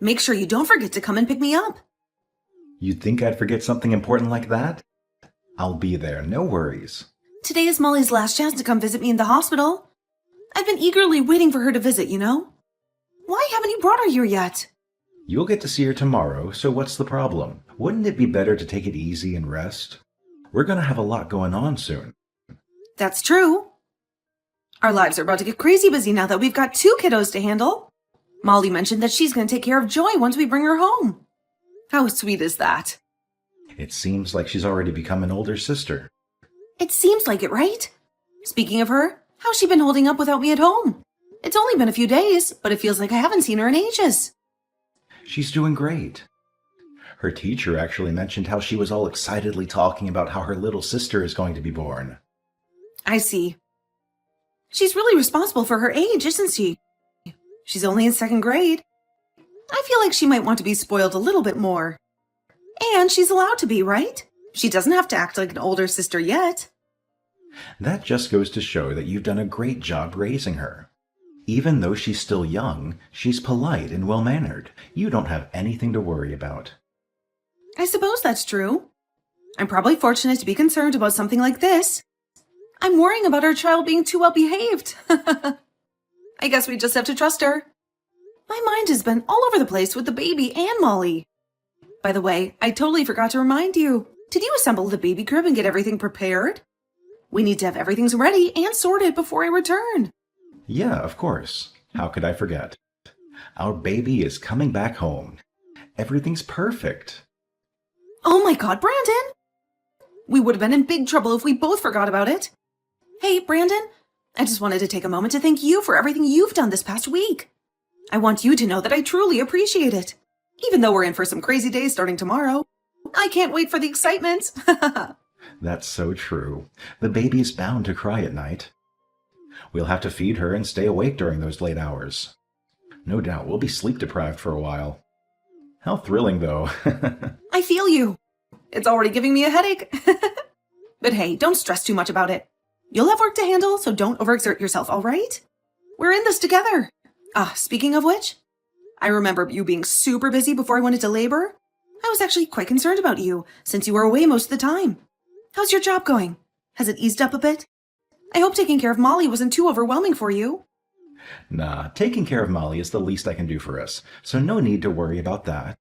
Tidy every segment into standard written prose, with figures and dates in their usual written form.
Make sure you don't forget to come and pick me up. You'd think I'd forget something important like that? I'll be there, no worries. Today is Molly's last chance to come visit me in the hospital. I've been eagerly waiting for her to visit, you know? Why haven't you brought her here yet? You'll get to see her tomorrow, so what's the problem? Wouldn't it be better to take it easy and rest? We're gonna have a lot going on soon. That's true. Our lives are about to get crazy busy now that we've got 2 kiddos to handle. Molly mentioned that she's going to take care of Joy once we bring her home. How sweet is that? It seems like she's already become an older sister. It seems like it, right? Speaking of her, how's she been holding up without me at home? It's only been a few days, but it feels like I haven't seen her in ages. She's doing great. Her teacher actually mentioned how she was all excitedly talking about how her little sister is going to be born. I see. She's really responsible for her age, isn't she? She's only in 2nd grade. I feel like she might want to be spoiled a little bit more. And she's allowed to be, right? She doesn't have to act like an older sister yet. That just goes to show that you've done a great job raising her. Even though she's still young, she's polite and well-mannered. You don't have anything to worry about. I suppose that's true. I'm probably fortunate to be concerned about something like this. I'm worrying about our child being too well behaved. I guess we just have to trust her. My mind has been all over the place with the baby and Molly. By the way, I totally forgot to remind you. Did you assemble the baby crib and get everything prepared? We need to have everything ready and sorted before I return. Yeah, of course. How could I forget? Our baby is coming back home. Everything's perfect. Oh my God, Brandon! We would have been in big trouble if we both forgot about it. Hey, Brandon, I just wanted to take a moment to thank you for everything you've done this past week. I want you to know that I truly appreciate it. Even though we're in for some crazy days starting tomorrow. I can't wait for the excitement. That's so true. The baby's bound to cry at night. We'll have to feed her and stay awake during those late hours. No doubt we'll be sleep deprived for a while. How thrilling, though. I feel you. It's already giving me a headache. But hey, don't stress too much about it. You'll have work to handle, so don't overexert yourself, all right? We're in this together. Speaking of which, I remember you being super busy before I went into labor. I was actually quite concerned about you, since you were away most of the time. How's your job going? Has it eased up a bit? I hope taking care of Molly wasn't too overwhelming for you. Nah, taking care of Molly is the least I can do for us, so no need to worry about that.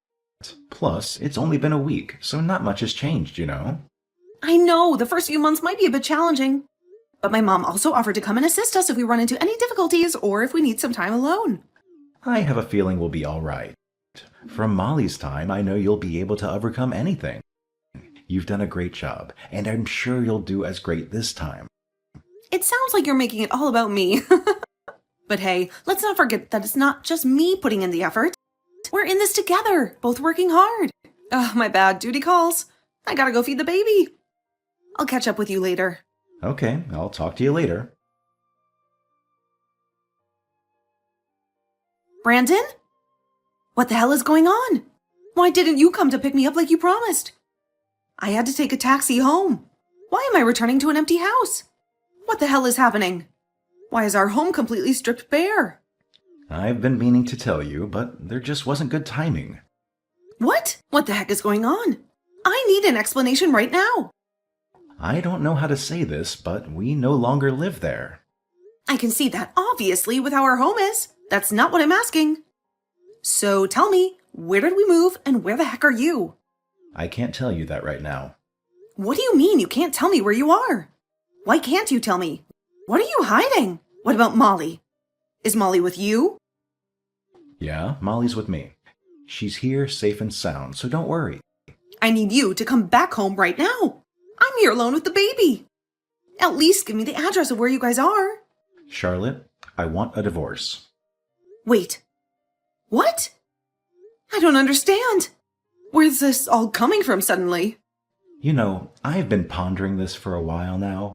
Plus, it's only been a week, so not much has changed, you know? I know, the first few months might be a bit challenging. But my mom also offered to come and assist us if we run into any difficulties or if we need some time alone. I have a feeling we'll be all right. From Molly's time, I know you'll be able to overcome anything. You've done a great job, and I'm sure you'll do as great this time. It sounds like you're making it all about me. But hey, let's not forget that it's not just me putting in the effort. We're in this together, both working hard. My bad, duty calls. I gotta go feed the baby. I'll catch up with you later. Okay, I'll talk to you later. Brandon? What the hell is going on? Why didn't you come to pick me up like you promised? I had to take a taxi home. Why am I returning to an empty house? What the hell is happening? Why is our home completely stripped bare? I've been meaning to tell you, but there just wasn't good timing. What? What the heck is going on? I need an explanation right now. I don't know how to say this, but we no longer live there. I can see that obviously with how our home is. That's not what I'm asking. So tell me, where did we move and where the heck are you? I can't tell you that right now. What do you mean you can't tell me where you are? Why can't you tell me? What are you hiding? What about Molly? Is Molly with you? Yeah, Molly's with me. She's here safe and sound, so don't worry. I need you to come back home right now. I'm here alone with the baby. At least give me the address of where you guys are. Charlotte, I want a divorce. Wait. What? I don't understand. Where's this all coming from suddenly? You know, I've been pondering this for a while now.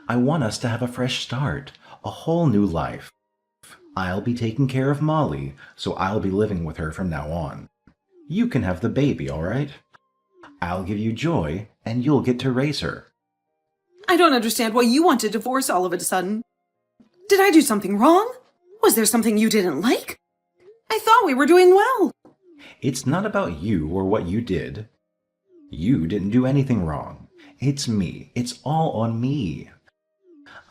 I want us to have a fresh start, a whole new life. I'll be taking care of Molly, so I'll be living with her from now on. You can have the baby, all right? I'll give you Joy, and you'll get to raise her. I don't understand why you want a divorce all of a sudden. Did I do something wrong? Was there something you didn't like? I thought we were doing well. It's not about you or what you did. You didn't do anything wrong. It's me. It's all on me.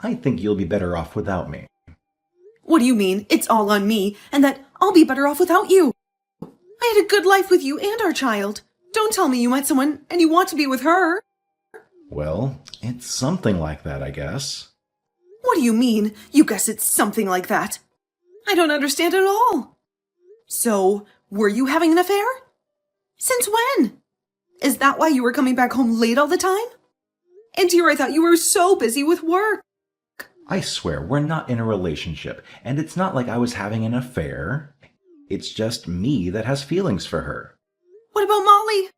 I think you'll be better off without me. What do you mean, it's all on me, and that I'll be better off without you? I had a good life with you and our child. Don't tell me you met someone and you want to be with her. Well, it's something like that, I guess. What do you mean, you guess it's something like that? I don't understand at all. So, were you having an affair? Since when? Is that why you were coming back home late all the time? And dear, I thought you were so busy with work. I swear, we're not in a relationship, and it's not like I was having an affair. It's just me that has feelings for her. What about Molly?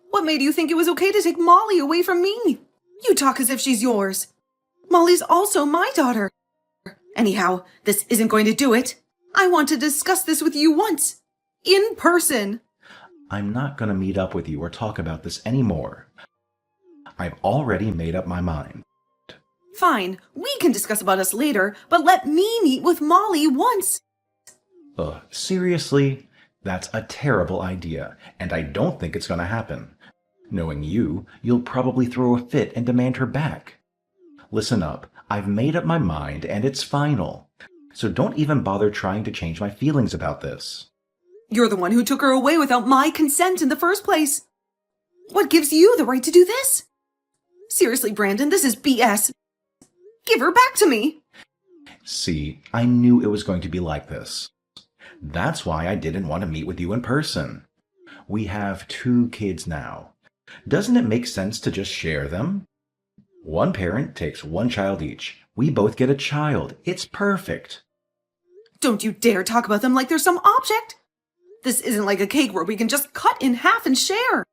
What made you think it was okay to take Molly away from me? You talk as if she's yours. Molly's also my daughter. Anyhow, this isn't going to do it. I want to discuss this with you once. In person. I'm not going to meet up with you or talk about this anymore. I've already made up my mind. Fine, we can discuss about us later, but let me meet with Molly once. Seriously? That's a terrible idea, and I don't think it's going to happen. Knowing you, you'll probably throw a fit and demand her back. Listen up, I've made up my mind, and it's final. So don't even bother trying to change my feelings about this. You're the one who took her away without my consent in the first place. What gives you the right to do this? Seriously, Brandon, this is BS. Give her back to me. See, I knew it was going to be like this. That's why I didn't want to meet with you in person. We have 2 kids now. Doesn't it make sense to just share them? One parent takes 1 child each. We both get a child. It's perfect. Don't you dare talk about them like they're some object. This isn't like a cake where we can just cut in half and share.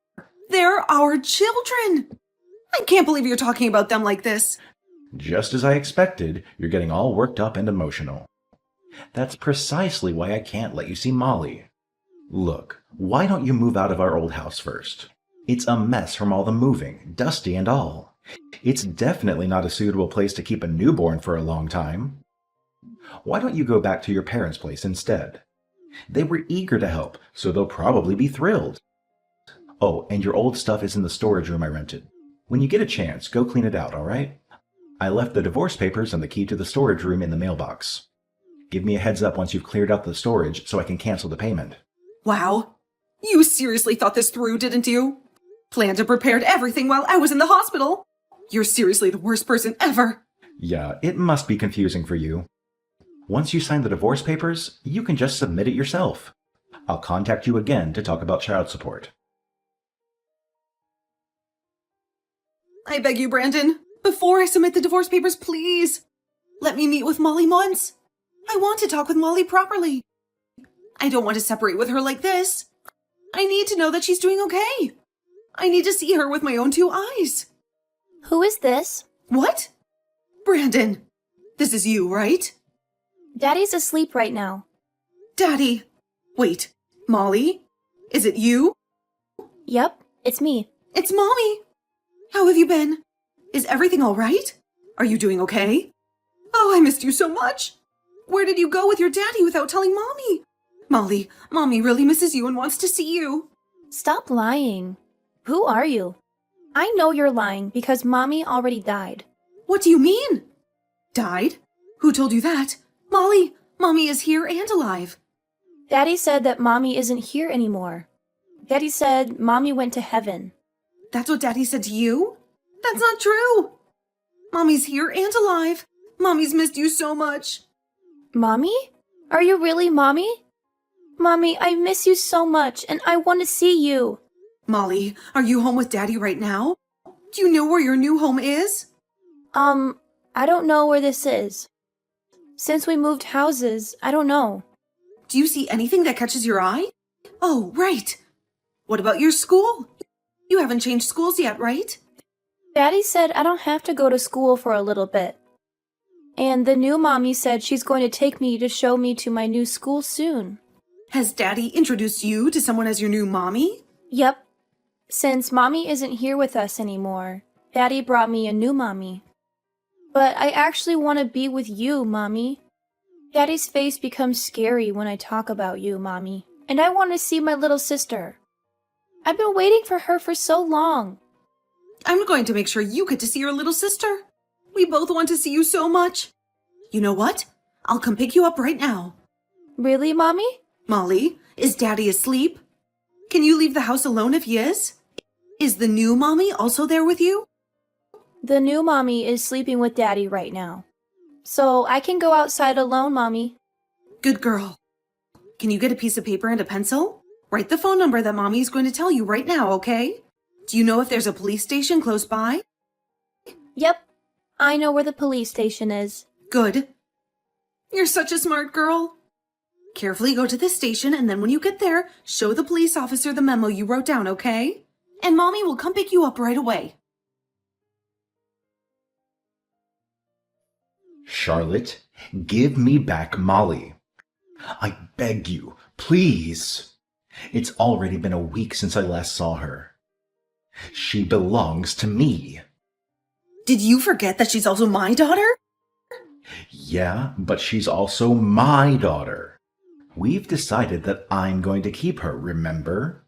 They're our children. I can't believe you're talking about them like this. Just as I expected, you're getting all worked up and emotional. That's precisely why I can't let you see Molly. Look, why don't you move out of our old house first? It's a mess from all the moving, dusty and all. It's definitely not a suitable place to keep a newborn for a long time. Why don't you go back to your parents' place instead? They were eager to help, so they'll probably be thrilled. Oh, and your old stuff is in the storage room I rented. When you get a chance, go clean it out, all right? I left the divorce papers and the key to the storage room in the mailbox. Give me a heads up once you've cleared out the storage so I can cancel the payment. Wow. You seriously thought this through, didn't you? Planned and prepared everything while I was in the hospital. You're seriously the worst person ever. Yeah, it must be confusing for you. Once you sign the divorce papers, you can just submit it yourself. I'll contact you again to talk about child support. I beg you, Brandon, before I submit the divorce papers, please, let me meet with Molly once. I want to talk with Molly properly. I don't want to separate with her like this. I need to know that she's doing okay. I need to see her with my own 2 eyes. Who is this? What? Brandon, this is you, right? Daddy's asleep right now. Daddy. Wait, Molly? Is it you? Yep, it's me. It's Mommy. How have you been? Is everything all right? Are you doing okay? Oh, I missed you so much. Where did you go with your daddy without telling Mommy? Molly, Mommy really misses you and wants to see you. Stop lying. Who are you? I know you're lying because Mommy already died. What do you mean? Died? Who told you that? Molly, Mommy is here and alive. Daddy said that Mommy isn't here anymore. Daddy said Mommy went to heaven. That's what Daddy said to you? That's not true. Mommy's here and alive. Mommy's missed you so much. Mommy? Are you really Mommy? Mommy, I miss you so much and I want to see you. Molly, are you home with Daddy right now? Do you know where your new home is? I don't know where this is. Since we moved houses, I don't know. Do you see anything that catches your eye? Oh, right. What about your school? You haven't changed schools yet, right? Daddy said I don't have to go to school for a little bit. And the new Mommy said she's going to take me to show me to my new school soon. Has Daddy introduced you to someone as your new Mommy? Yep. Since Mommy isn't here with us anymore, Daddy brought me a new Mommy. But I actually want to be with you, Mommy. Daddy's face becomes scary when I talk about you, Mommy. and I want to see my little sister. I've been waiting for her for so long. I'm going to make sure you get to see your little sister. We both want to see you so much. You know what? I'll come pick you up right now. Really, Mommy? Molly, is Daddy asleep? Can you leave the house alone if he is? Is the new Mommy also there with you? The new Mommy is sleeping with Daddy right now. So I can go outside alone, Mommy. Good girl. Can you get a piece of paper and a pencil? Write the phone number that Mommy is going to tell you right now, okay? Do you know if there's a police station close by? Yep, I know where the police station is. Good. You're such a smart girl. Carefully go to the station, and then when you get there, show the police officer the memo you wrote down, okay? And Mommy will come pick you up right away. Charlotte, give me back Molly. I beg you, please. It's already been a week since I last saw her. She belongs to me. Did you forget that she's also my daughter? Yeah, but she's also my daughter. We've decided that I'm going to keep her, remember?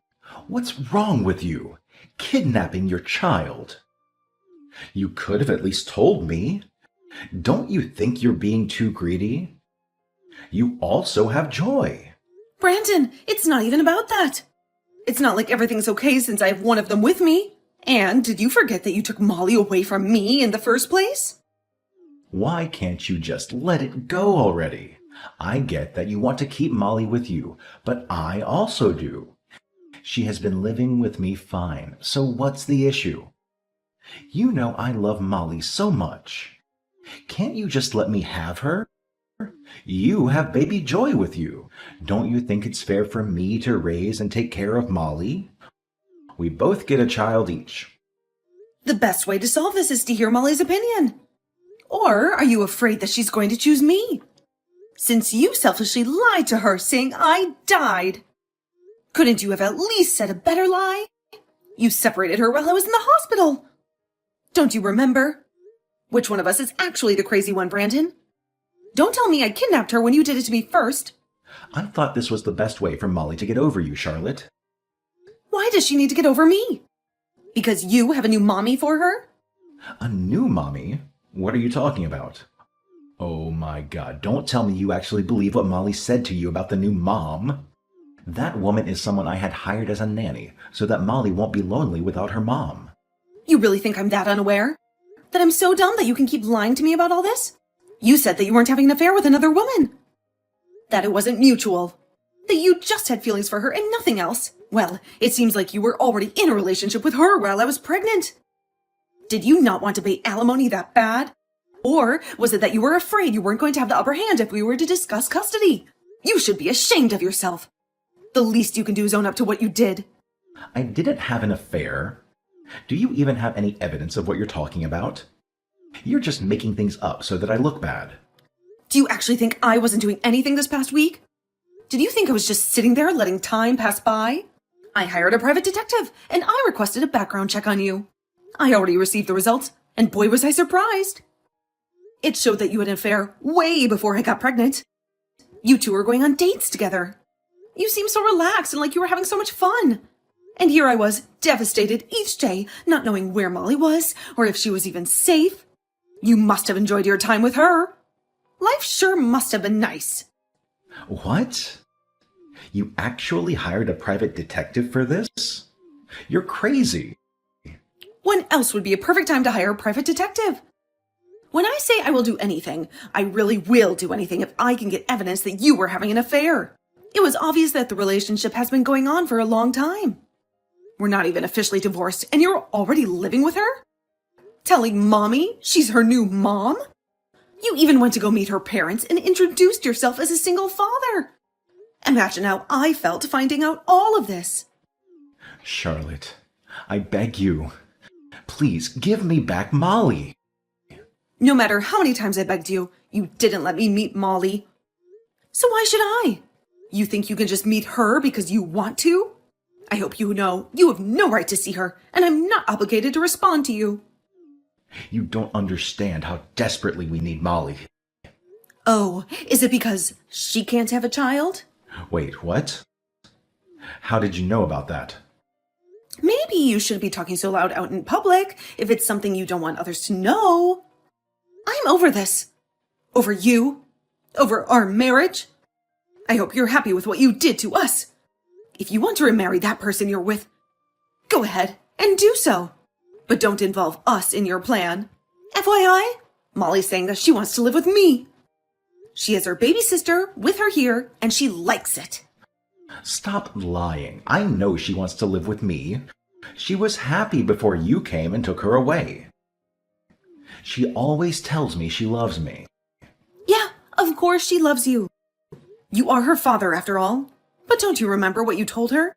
What's wrong with you? Kidnapping your child. You could have at least told me. Don't you think you're being too greedy? You also have Joy. Brandon, it's not even about that. It's not like everything's okay since I have one of them with me. And did you forget that you took Molly away from me in the first place? Why can't you just let it go already? I get that you want to keep Molly with you, but I also do. She has been living with me fine, so what's the issue? You know I love Molly so much. Can't you just let me have her? You have baby Joy with you. Don't you think it's fair for me to raise and take care of Molly? We both get a child each. The best way to solve this is to hear Molly's opinion. Or are you afraid that she's going to choose me? Since you selfishly lied to her saying I died. Couldn't you have at least said a better lie? You separated her while I was in the hospital. Don't you remember? Which one of us is actually the crazy one, Brandon? Don't tell me I kidnapped her when you did it to me first. I thought this was the best way for Molly to get over you, Charlotte. Why does she need to get over me? Because you have a new mommy for her? A new mommy? What are you talking about? Oh my God, don't tell me you actually believe what Molly said to you about the new mom. That woman is someone I had hired as a nanny so that Molly won't be lonely without her mom. You really think I'm that unaware? That I'm so dumb that you can keep lying to me about all this? You said that you weren't having an affair with another woman. That it wasn't mutual. That you just had feelings for her and nothing else. Well, it seems like you were already in a relationship with her while I was pregnant. Did you not want to pay alimony that bad? Or was it that you were afraid you weren't going to have the upper hand if we were to discuss custody? You should be ashamed of yourself. The least you can do is own up to what you did. I didn't have an affair. Do you even have any evidence of what you're talking about? You're just making things up so that I look bad. Do you actually think I wasn't doing anything this past week? Did you think I was just sitting there letting time pass by? I hired a private detective, and I requested a background check on you. I already received the results, and boy was I surprised. It showed that you had an affair way before I got pregnant. You two were going on dates together. You seemed so relaxed and like you were having so much fun. And here I was, devastated each day, not knowing where Molly was, or if she was even safe. You must have enjoyed your time with her. Life sure must have been nice. What? You actually hired a private detective for this? You're crazy. When else would be a perfect time to hire a private detective? When I say I will do anything, I really will do anything if I can get evidence that you were having an affair. It was obvious that the relationship has been going on for a long time. We're not even officially divorced, and you're already living with her? Telling Mommy she's her new mom? You even went to go meet her parents and introduced yourself as a single father. Imagine how I felt finding out all of this. Charlotte, I beg you, please give me back Molly. No matter how many times I begged you, you didn't let me meet Molly. So why should I? You think you can just meet her because you want to? I hope you know you have no right to see her, and I'm not obligated to respond to you. You don't understand how desperately we need Molly. Oh, is it because she can't have a child? Wait, what? How did you know about that? Maybe you shouldn't be talking so loud out in public if it's something you don't want others to know. I'm over this. Over you. Over our marriage. I hope you're happy with what you did to us. If you want to remarry that person you're with, go ahead and do so. But don't involve us in your plan. FYI, Molly's saying that she wants to live with me. She has her baby sister with her here, and she likes it. Stop lying. I know she wants to live with me. She was happy before you came and took her away. She always tells me she loves me. Yeah, of course she loves you. You are her father, after all. But don't you remember what you told her?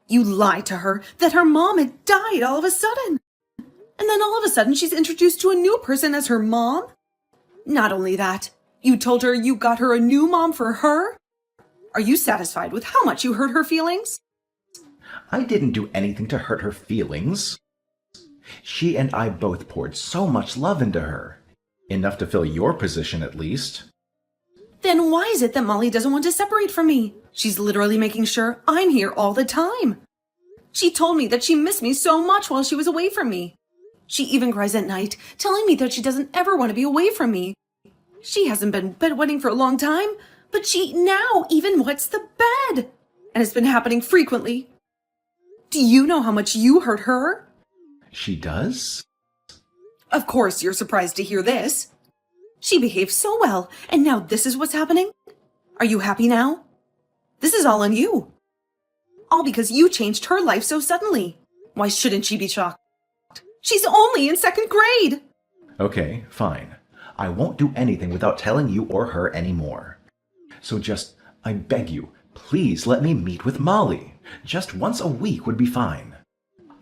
You lied to her that her mom had died all of a sudden. And then all of a sudden she's introduced to a new person as her mom. Not only that, you told her you got her a new mom for her. Are you satisfied with how much you hurt her feelings? I didn't do anything to hurt her feelings. She and I both poured so much love into her. Enough to fill your position, at least. Then why is it that Molly doesn't want to separate from me? She's literally making sure I'm here all the time. She told me that she missed me so much while she was away from me. She even cries at night, telling me that she doesn't ever want to be away from me. She hasn't been bedwetting for a long time, but she now even wets the bed. And it's been happening frequently. Do you know how much you hurt her? She does? Of course you're surprised to hear this. She behaved so well, and now this is what's happening? Are you happy now? This is all on you. All because you changed her life so suddenly. Why shouldn't she be shocked? She's only in 2nd grade. Okay, fine. I won't do anything without telling you or her anymore. So just, I beg you, please let me meet with Molly. Just once a week would be fine.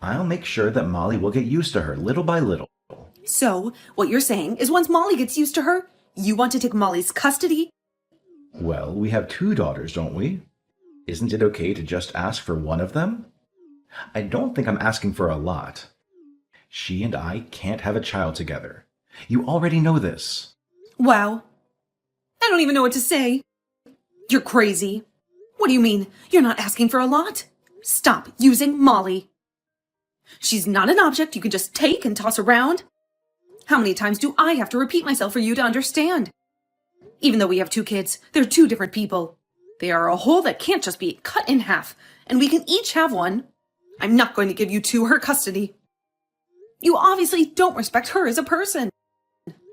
I'll make sure that Molly will get used to her little by little. So, what you're saying is once Molly gets used to her, you want to take Molly's custody? Well, we have 2 daughters, don't we? Isn't it okay to just ask for one of them? I don't think I'm asking for a lot. She and I can't have a child together. You already know this. Wow. I don't even know what to say. You're crazy. What do you mean? You're not asking for a lot? Stop using Molly. She's not an object you can just take and toss around. How many times do I have to repeat myself for you to understand? Even though we have 2 kids, they're 2 different people. They are a whole that can't just be cut in half, and we can each have one. I'm not going to give you 2 her custody. You obviously don't respect her as a person.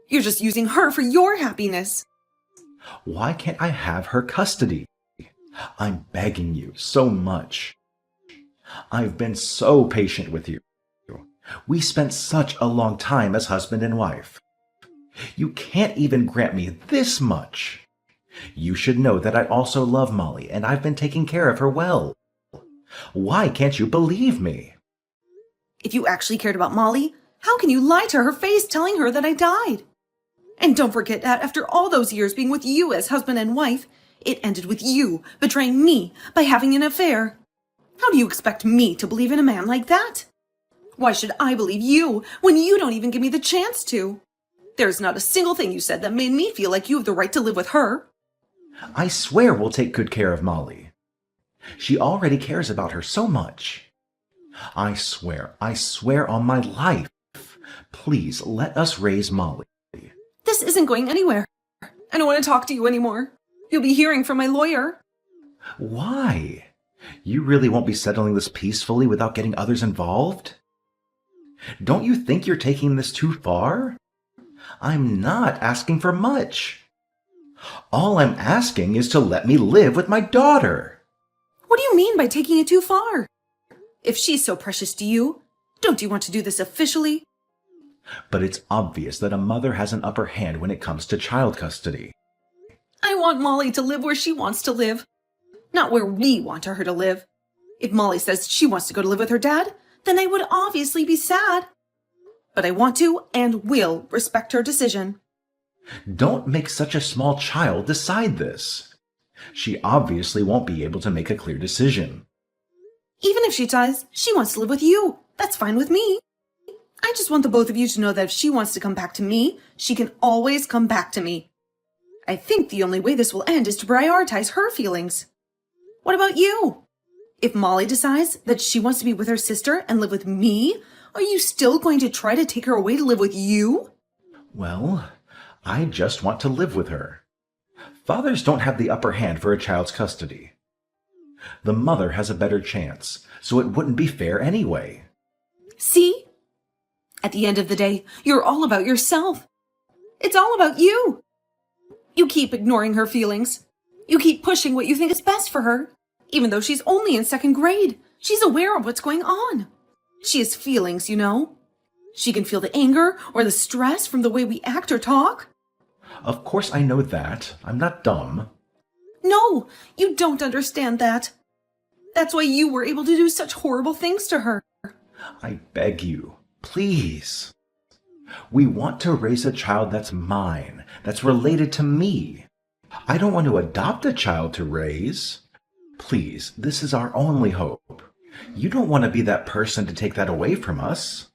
You're just using her for your happiness. Why can't I have her custody? I'm begging you so much. I've been so patient with you. We spent such a long time as husband and wife. You can't even grant me this much. You should know that I also love Molly, and I've been taking care of her well. Why can't you believe me? If you actually cared about Molly, how can you lie to her face telling her that I died? And don't forget that after all those years being with you as husband and wife, it ended with you betraying me by having an affair. How do you expect me to believe in a man like that? Why should I believe you when you don't even give me the chance to? There's not a single thing you said that made me feel like you have the right to live with her. I swear we'll take good care of Molly. She already cares about her so much. I swear on my life. Please let us raise Molly. This isn't going anywhere. I don't want to talk to you anymore. You'll be hearing from my lawyer. Why? You really won't be settling this peacefully without getting others involved? Don't you think you're taking this too far? I'm not asking for much. All I'm asking is to let me live with my daughter. What do you mean by taking it too far? If she's so precious to you, don't you want to do this officially? But it's obvious that a mother has an upper hand when it comes to child custody. I want Molly to live where she wants to live, not where we want her to live. If Molly says she wants to go to live with her dad, then I would obviously be sad. But I want to and will respect her decision. Don't make such a small child decide this. She obviously won't be able to make a clear decision. Even if she does, she wants to live with you. That's fine with me. I just want the both of you to know that if she wants to come back to me, she can always come back to me. I think the only way this will end is to prioritize her feelings. What about you? If Molly decides that she wants to be with her sister and live with me, are you still going to try to take her away to live with you? Well, I just want to live with her. Fathers don't have the upper hand for a child's custody. The mother has a better chance, so it wouldn't be fair anyway. See? At the end of the day, you're all about yourself. It's all about you. You keep ignoring her feelings. You keep pushing what you think is best for her. Even though she's only in 2nd grade, she's aware of what's going on. She has feelings, you know. She can feel the anger or the stress from the way we act or talk. Of course I know that. I'm not dumb. No, you don't understand that. That's why you were able to do such horrible things to her. I beg you, please. We want to raise a child that's mine, that's related to me. I don't want to adopt a child to raise. Please, this is our only hope. You don't want to be that person to take that away from us.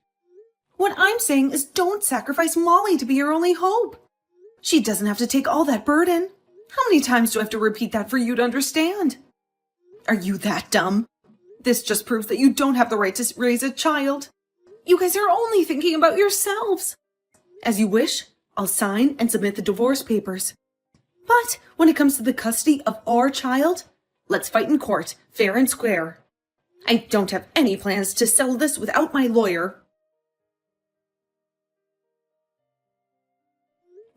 What I'm saying is don't sacrifice Molly to be your only hope. She doesn't have to take all that burden. How many times do I have to repeat that for you to understand? Are you that dumb? This just proves that you don't have the right to raise a child. You guys are only thinking about yourselves. As you wish, I'll sign and submit the divorce papers. But when it comes to the custody of our child, let's fight in court, fair and square. I don't have any plans to settle this without my lawyer.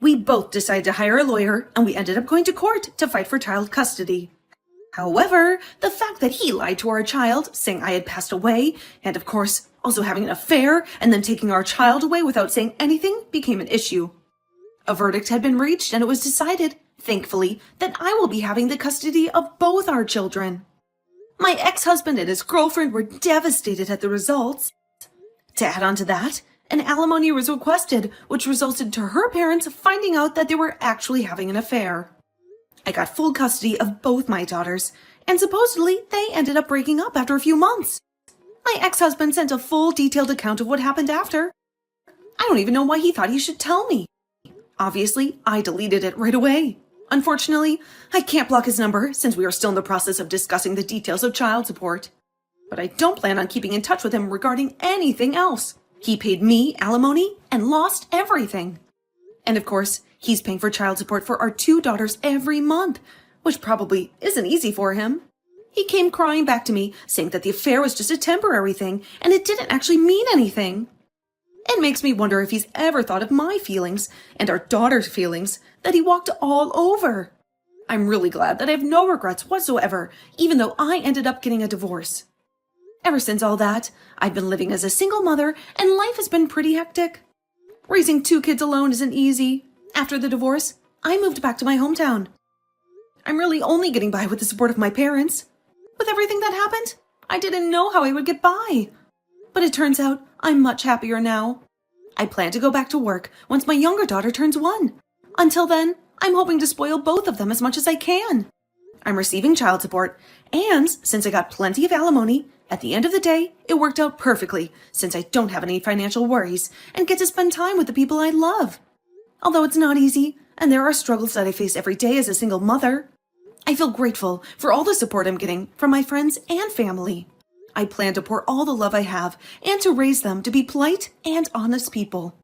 We both decided to hire a lawyer, and we ended up going to court to fight for child custody. However, the fact that he lied to our child, saying I had passed away, and of course, also having an affair, and then taking our child away without saying anything, became an issue. A verdict had been reached, and it was decided, thankfully, that I will be having the custody of both our children. My ex-husband and his girlfriend were devastated at the results. To add on to that, an alimony was requested, which resulted to her parents finding out that they were actually having an affair. I got full custody of both my daughters, and supposedly they ended up breaking up after a few months. My ex-husband sent a full detailed account of what happened after. I don't even know why he thought he should tell me. Obviously, I deleted it right away. Unfortunately, I can't block his number since we are still in the process of discussing the details of child support. But I don't plan on keeping in touch with him regarding anything else. He paid me alimony and lost everything. And of course, he's paying for child support for our 2 daughters every month, which probably isn't easy for him. He came crying back to me, saying that the affair was just a temporary thing and it didn't actually mean anything. It makes me wonder if he's ever thought of my feelings and our daughter's feelings that he walked all over. I'm really glad that I have no regrets whatsoever, even though I ended up getting a divorce. Ever since all that, I've been living as a single mother and life has been pretty hectic. Raising 2 kids alone isn't easy. After the divorce, I moved back to my hometown. I'm really only getting by with the support of my parents. With everything that happened, I didn't know how I would get by. But it turns out I'm much happier now. I plan to go back to work once my younger daughter turns 1. Until then, I'm hoping to spoil both of them as much as I can. I'm receiving child support, and since I got plenty of alimony, at the end of the day, it worked out perfectly since I don't have any financial worries and get to spend time with the people I love. Although it's not easy, and there are struggles that I face every day as a single mother, I feel grateful for all the support I'm getting from my friends and family. I plan to pour all the love I have and to raise them to be polite and honest people.